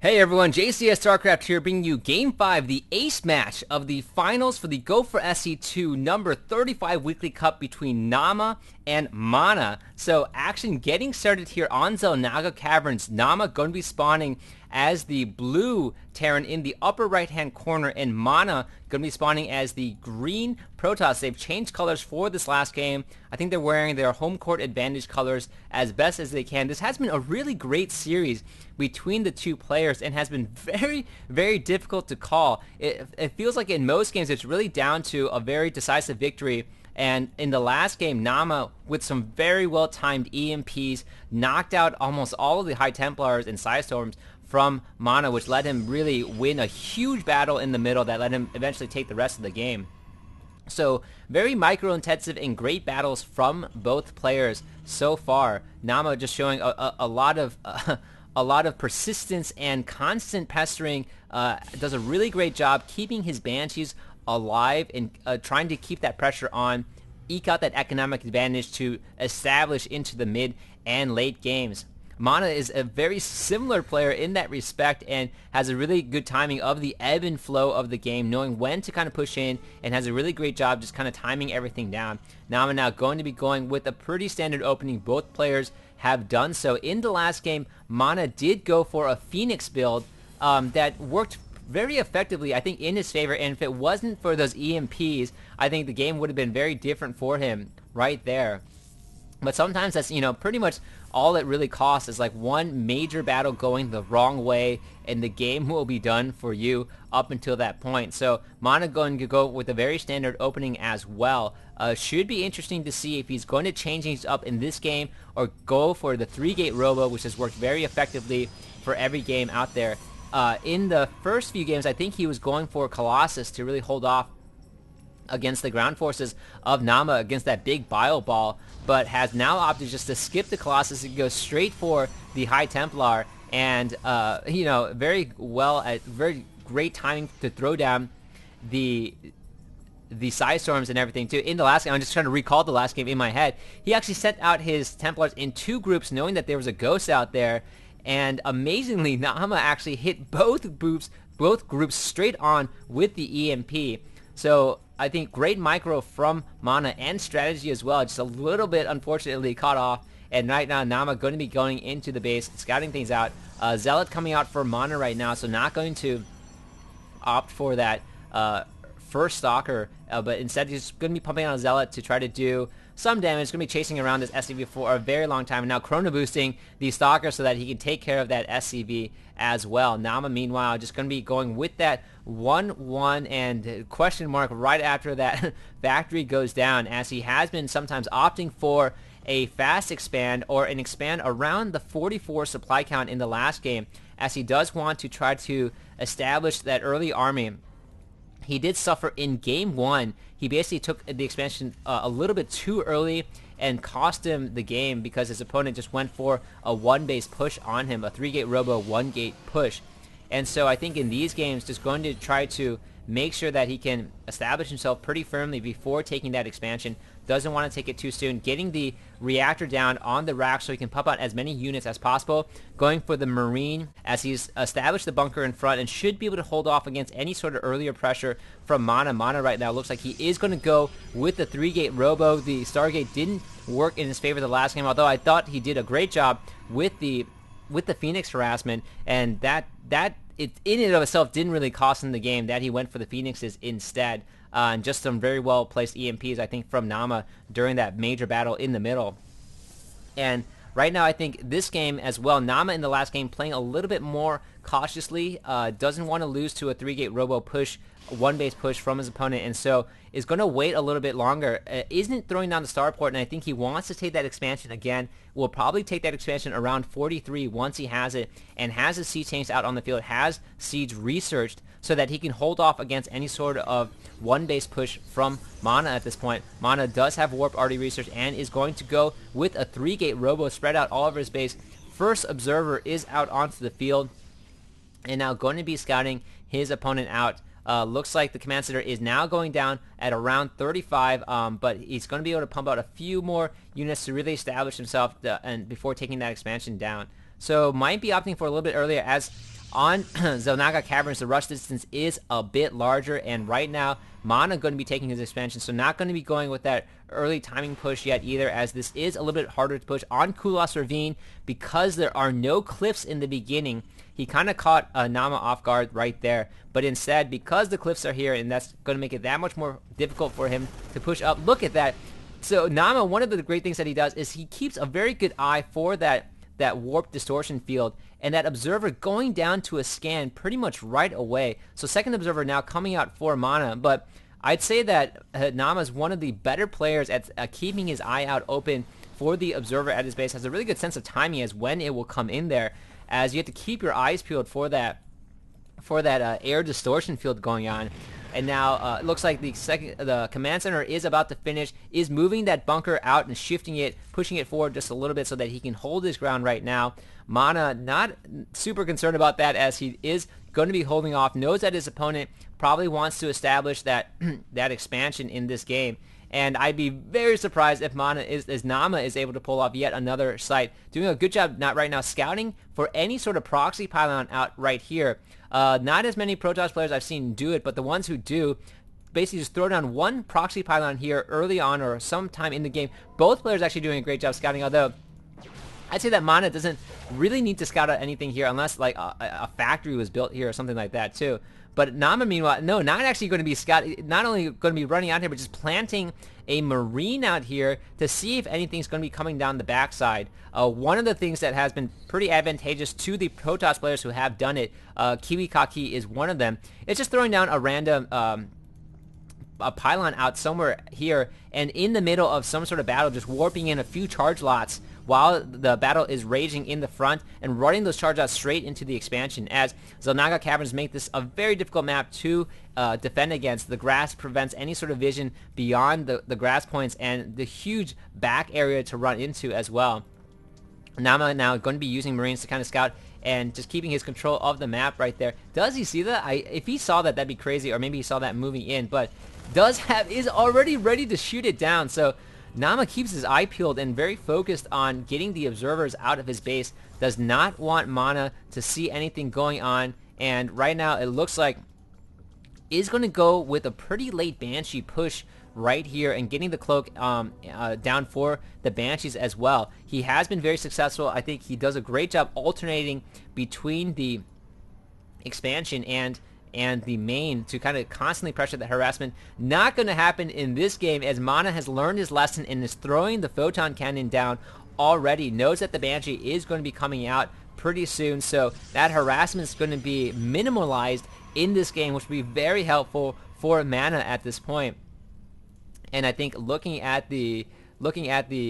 Hey everyone, JCS StarCraft here bringing you Game 5, the ace match of the finals for the Go4SC2 number 35 weekly cup between Naama and mouzMana. So action getting started here on Xel'Naga Caverns. Naama going to be spawning as the blue Terran in the upper right hand corner, and mouzMana going to be spawning as the green Protoss. They've changed colors for this last game. I think they're wearing their home court advantage colors as best as they can. This has been a really great series between the two players and has been very, very difficult to call. It feels like in most games it's really down to a very decisive victory. And in the last game, Naama, with some very well-timed EMPs, knocked out almost all of the High Templars and Psystorms from mouzMana, which let him really win a huge battle in the middle that let him eventually take the rest of the game. So very micro-intensive and great battles from both players so far. Naama just showing a lot of persistence and constant pestering. Does a really great job keeping his Banshees alive and trying to keep that pressure on, eke out that economic advantage to establish into the mid and late games. mouzMana is a very similar player in that respect and has a really good timing of the ebb and flow of the game, knowing when to kind of push in, and has a really great job just kind of timing everything down. Naama now going to be going with a pretty standard opening. Both players have done so. In the last game, mouzMana did go for a Phoenix build that worked very effectively, I think, in his favor, and if it wasn't for those EMPs, I think the game would have been very different for him right there. But sometimes that's, pretty much all it really costs is like one major battle going the wrong way, and the game will be done for you up until that point. So mouzMana going to go with a very standard opening as well. Should be interesting to see if he's going to change things up in this game or go for the 3-gate robo, which has worked very effectively for every game out there. In the first few games, I think he was going for Colossus to really hold off against the ground forces of Naama against that big Bile Ball, but has now opted just to skip the Colossus and go straight for the High Templar, and very great timing to throw down the Psystorms and everything too. In the last game, I'm just trying to recall the last game in my head, he actually sent out his Templars in 2 groups knowing that there was a ghost out there, and amazingly Naama actually hit both groups straight on with the EMP. So I think great micro from mouzMana and strategy as well, just a little bit unfortunately caught off, and right now Naama going to be going into the base, scouting things out. Zealot coming out for mouzMana right now, so not going to opt for that first Stalker, but instead he's going to be pumping out a Zealot to try to do some damage. Going to be chasing around this SCV for a very long time, and now chrono boosting the Stalker so that he can take care of that SCV as well. Naama, meanwhile, just going to be going with that 1-1 and question mark right after that factory goes down, as he has been sometimes opting for a fast expand or an expand around the 44 supply count in the last game, as he does want to try to establish that early army. He did suffer in game 1. He basically took the expansion a little bit too early and cost him the game because his opponent just went for a 1-base push on him, a 3-gate robo 1-gate push. And so I think in these games, just going to try to make sure that he can establish himself pretty firmly before taking that expansion. Doesn't want to take it too soon. Getting the reactor down on the rack so he can pump out as many units as possible. Going for the Marine as he's established the bunker in front and should be able to hold off against any sort of earlier pressure from mouzMana. mouzMana right now looks like he is going to go with the 3-gate robo. The Stargate didn't work in his favor the last game, although I thought he did a great job with the Phoenix harassment, and that it in and of itself didn't really cost him the game, that he went for the Phoenixes instead. And just some very well placed EMPs, I think, from Naama during that major battle in the middle. And right now, I think this game as well, Naama in the last game playing a little bit more cautiously, doesn't want to lose to a 3-gate robo push, 1-base push from his opponent, and so is going to wait a little bit longer. Isn't throwing down the starport, and I think he wants to take that expansion again. Will probably take that expansion around 43 once he has it, and has his siege tanks out on the field, has siege researched, so that he can hold off against any sort of 1-base push from mouzMana at this point. mouzMana does have warp already researched and is going to go with a 3-gate robo, spread out all over his base. First observer is out onto the field, and now going to be scouting his opponent out. Looks like the command center is now going down at around 35, but he's going to be able to pump out a few more units to really establish himself and before taking that expansion down. So might be opting for a little bit earlier, as on Zelnaga Caverns, the rush distance is a bit larger, and right now, Mana going to be taking his expansion, so not going to be going with that early timing push yet either, as this is a little bit harder to push on Kulos Ravine because there are no cliffs in the beginning. He kind of caught Naama off guard right there, but instead, because the cliffs are here, and that's going to make it that much more difficult for him to push up. Look at that. So Naama, one of the great things that he does is he keeps a very good eye for that warp distortion field, and that observer going down to a scan pretty much right away. So second observer now coming out for Mana, but I'd say that Naama is one of the better players at keeping his eye out open for the observer at his base. Has a really good sense of timing as when it will come in there, as you have to keep your eyes peeled for that air distortion field going on. And now it looks like the command center is about to finish, is moving that bunker out and shifting it, pushing it forward just a little bit so that he can hold his ground right now. Mana not super concerned about that, as he is going to be holding off, knows that his opponent probably wants to establish that that expansion in this game. And I'd be very surprised if Naama is able to pull off yet another site. Doing a good job not right now scouting for any sort of proxy pylon out right here. Not as many Protoss players I've seen do it, but the ones who do basically just throw down one proxy pylon here early on or sometime in the game. Both players actually doing a great job scouting, although I'd say that Mana doesn't really need to scout out anything here unless like a factory was built here or something like that too. But Naama, meanwhile, no, not actually going to be not only going to be running out here, but just planting a marine out here to see if anything's going to be coming down the backside. One of the things that has been pretty advantageous to the Protoss players who have done it, Kiwi Kaki is one of them. It's just throwing down a random a pylon out somewhere here, and in the middle of some sort of battle, just warping in a few charge lots while the battle is raging in the front, and running those charge lots straight into the expansion, as Zelnaga Caverns make this a very difficult map to defend against. The grass prevents any sort of vision beyond the grass points, and the huge back area to run into as well. Naama now going to be using Marines to kind of scout and just keeping his control of the map right there. Does he see that? If he saw that, that'd be crazy, or maybe he saw that moving in, but is already ready to shoot it down. So Naama keeps his eye peeled and very focused on getting the observers out of his base. Does not want Mana to see anything going on, and right now it looks like is going to go with a pretty late Banshee push right here and getting the cloak down for the Banshees as well. He has been very successful. I think he does a great job alternating between the expansion and the main to kind of constantly pressure the harassment. Not going to happen in this game, as Mana has learned his lesson and is throwing the photon cannon down already. Knows that the Banshee is going to be coming out pretty soon, so that harassment is going to be minimalized in this game, which will be very helpful for Mana at this point. And I think looking at the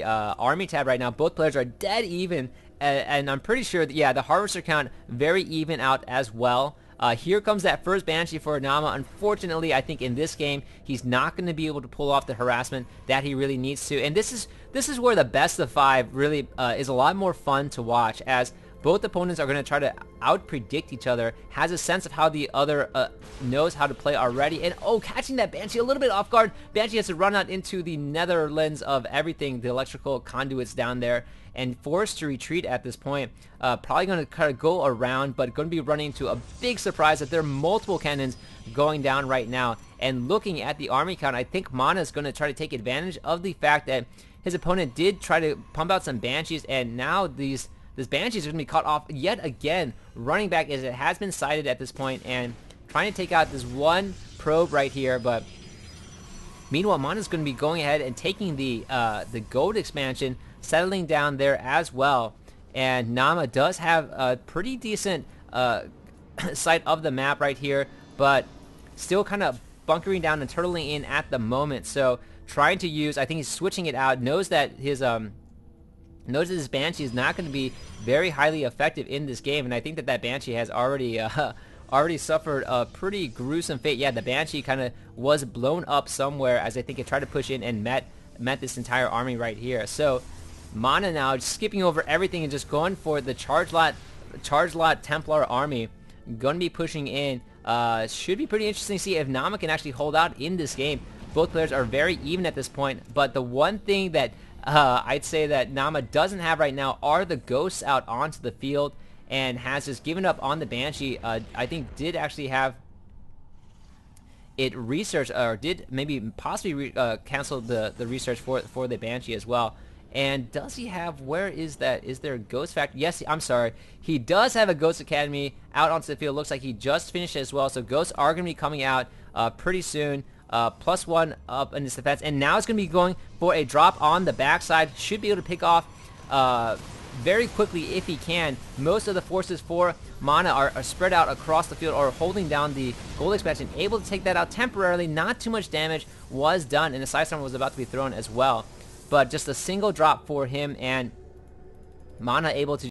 army tab right now, both players are dead even, and I'm pretty sure that, yeah, the harvester count very even out as well. Here comes that first Banshee for Naama. Unfortunately, I think in this game, he's not going to be able to pull off the harassment that he really needs to. And this is where the best of 5 really is a lot more fun to watch, as both opponents are going to try to out-predict each other, has a sense of how the other knows how to play already. And, oh, catching that Banshee a little bit off guard. Banshee has to run out into the Netherlands of everything, the electrical conduits down there, and forced to retreat at this point. Probably going to kind of go around, but going to be running into a big surprise that there are multiple cannons going down right now. And looking at the army count, I think Mana is going to try to take advantage of the fact that his opponent did try to pump out some Banshees, and now this Banshees are going to be caught off yet again, running back as it has been sighted at this point, and trying to take out this one probe right here. But meanwhile, Mana is going to be going ahead and taking the gold expansion, settling down there as well. And Naama does have a pretty decent sight of the map right here, but still kind of bunkering down and turtling in at the moment. So trying to use, I think he's switching it out, knows that his Banshee is not going to be very highly effective in this game, and I think that Banshee has already suffered a pretty gruesome fate. Yeah, the Banshee kind of was blown up somewhere, as I think it tried to push in and met this entire army right here. So Mana now just skipping over everything and just going for the charge lot Templar army. Going to be pushing in. Should be pretty interesting to see if Naama can actually hold out in this game. Both players are very even at this point, but the one thing that I'd say that Naama doesn't have right now are the ghosts out onto the field, and has just given up on the Banshee. I think did actually have it research, or did maybe possibly cancel the research for the Banshee as well. And does he have, where is that? Is there a Ghost Factory? Yes, I'm sorry. He does have a Ghost Academy out onto the field. Looks like he just finished it as well. So Ghosts are going to be coming out pretty soon. +1 up in his defense. And now it's going to be going for a drop on the backside. Should be able to pick off very quickly if he can. Most of the forces for Mana are spread out across the field, or holding down the gold expansion. Able to take that out temporarily. Not too much damage was done, and the Side Storm was about to be thrown as well. But just a single drop for him, and Mana able to